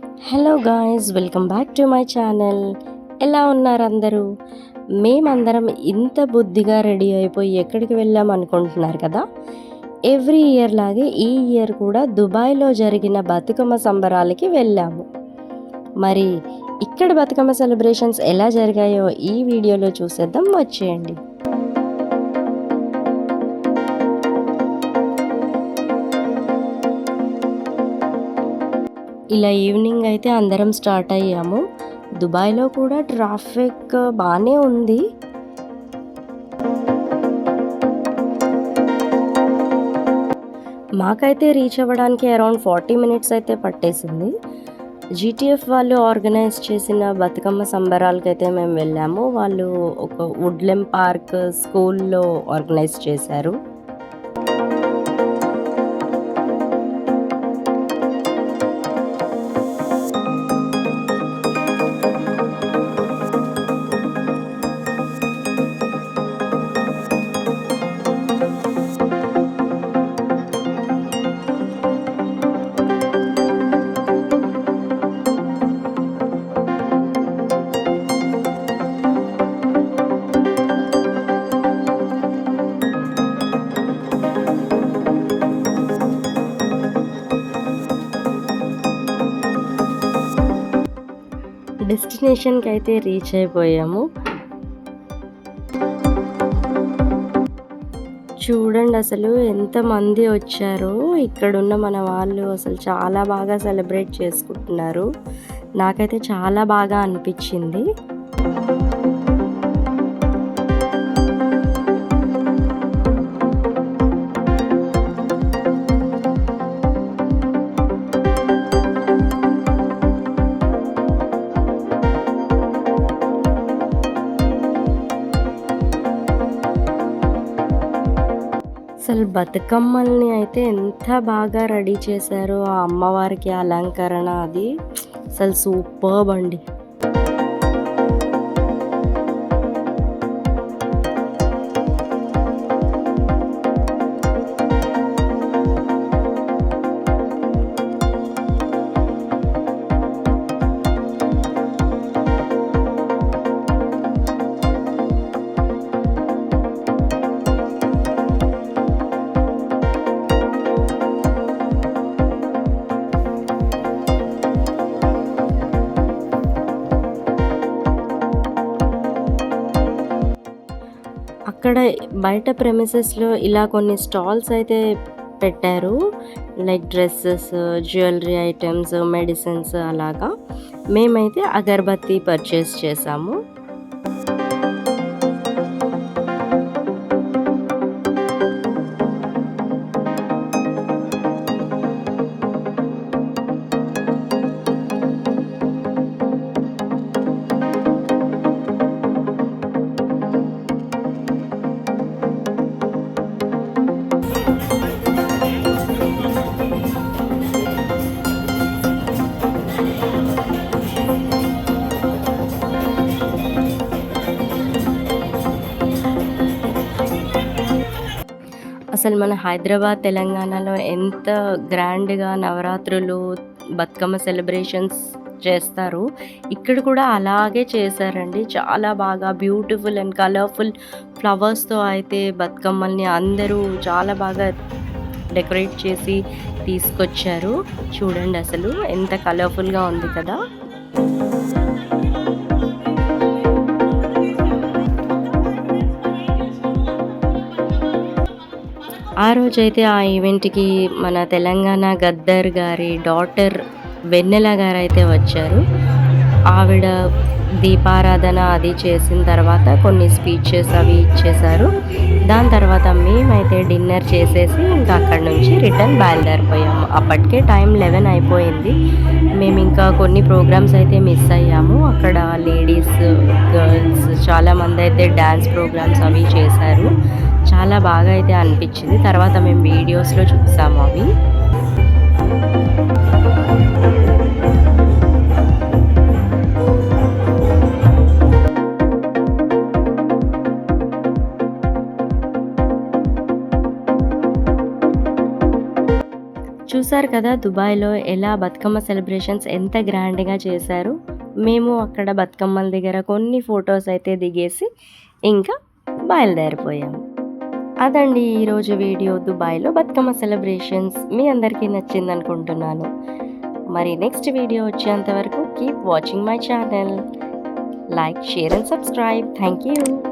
Hello guys, welcome back to my channel. ఎలా ఉన్నారు అందరూ? మేమందరం ఇంత బుద్ధిగా రెడీ అయిపోయి ఎక్కడికి వెళ్ళాం అనుకుంటున్నారు కదా. ఎవ్రీ ఇయర్ లాగే ఈ ఇయర్ కూడా దుబాయ్లో జరిగిన బతుకమ్మ సంబరాలకి వెళ్ళాము. మరి ఇక్కడ బతుకమ్మ సెలబ్రేషన్స్ ఎలా జరిగాయో ఈ వీడియోలో చూసేద్దాం, వచ్చేయండి. ఇలా ఈవినింగ్ అయితే అందరం స్టార్ట్ అయ్యాము. దుబాయ్లో కూడా ట్రాఫిక్ బాగానే ఉంది. మాకైతే రీచ్ అవ్వడానికి అరౌండ్ 40 మినిట్స్ అయితే పట్టేసింది. జీటీఎఫ్ వాళ్ళు ఆర్గనైజ్ చేసిన బతుకమ్మ సంబరాలకైతే మేము వెళ్ళాము. వాళ్ళు ఒక వుడ్లెమ్ పార్క్ స్కూల్లో ఆర్గనైజ్ చేశారు. డెస్టినేషన్కి అయితే రీచ్ అయిపోయాము. చూడండి అసలు ఎంతమంది వచ్చారో. ఇక్కడున్న మన వాళ్ళు అసలు చాలా బాగా సెలబ్రేట్ చేసుకుంటున్నారు. నాకైతే చాలా బాగా అనిపించింది. అసలు బతుకమ్మల్ని అయితే ఎంత బాగా రెడీ చేశారో, ఆ అమ్మవారికి అలంకరణ అది అసలు సూపర్బ్ అండి. అక్కడ బయట ప్రెమిసెస్లో ఇలా కొన్ని స్టాల్స్ అయితే పెట్టారు. Like dresses, jewellery items, medicines అలాగా. మేమైతే అగరబత్తి పర్చేస్ చేసాము. అసలు మన హైదరాబాద్, తెలంగాణలో ఎంత గ్రాండ్గా నవరాత్రులు, బతుకమ్మ సెలబ్రేషన్స్ చేస్తారు, ఇక్కడ కూడా అలాగే చేశారండి. చాలా బాగా బ్యూటిఫుల్ అండ్ కలర్ఫుల్ ఫ్లవర్స్తో అయితే బతుకమ్మల్ని అందరూ చాలా బాగా డెకరేట్ చేసి తీసుకొచ్చారు. చూడండి అసలు ఎంత కలర్ఫుల్గా ఉంది కదా. ఆ రోజైతే ఆ ఈవెంట్‌కి మన తెలంగాణ గద్దర్ గారి డాటర్ వెన్నెల గారైతే వచ్చారు. ఆవిడ దీపారాధన అది చేసిన తర్వాత కొన్ని స్పీచెస్ అవి ఇచ్చేశారు. దాని తర్వాత మేమైతే డిన్నర్ చేసేసి ఇంకా అక్కడి నుంచి రిటర్న్ బయలుదేరిపోయాము. అప్పటికే టైం 11 అయిపోయింది. మేము ఇంకా కొన్ని ప్రోగ్రామ్స్ అయితే మిస్ అయ్యాము. అక్కడ లేడీస్, గర్ల్స్ చాలామంది అయితే డ్యాన్స్ ప్రోగ్రామ్స్ అవి చేశారు. చాలా బాగా అయితే అనిపించింది. తర్వాత మేము వీడియోస్లో చూసాము అవి. చూసారు కదా దుబాయ్‌లో ఎలా బతుకమ్మ సెలబ్రేషన్స్ ఎంత గ్రాండ్‌గా చేశారు. మేము అక్కడ బతుకమ్మల దగ్గర కొన్ని ఫోటోస్ అయితే దిగేసి ఇంకా బయలుదేరిపోయాము. అదండి ఈరోజు వీడియో దుబాయ్‌లో బతుకమ్మ సెలబ్రేషన్స్. మీ అందరికీ నచ్చిందనుకుంటున్నాను. మరి నెక్స్ట్ వీడియో వచ్చేంత వరకు keep watching my channel. Like, share and subscribe. Thank you.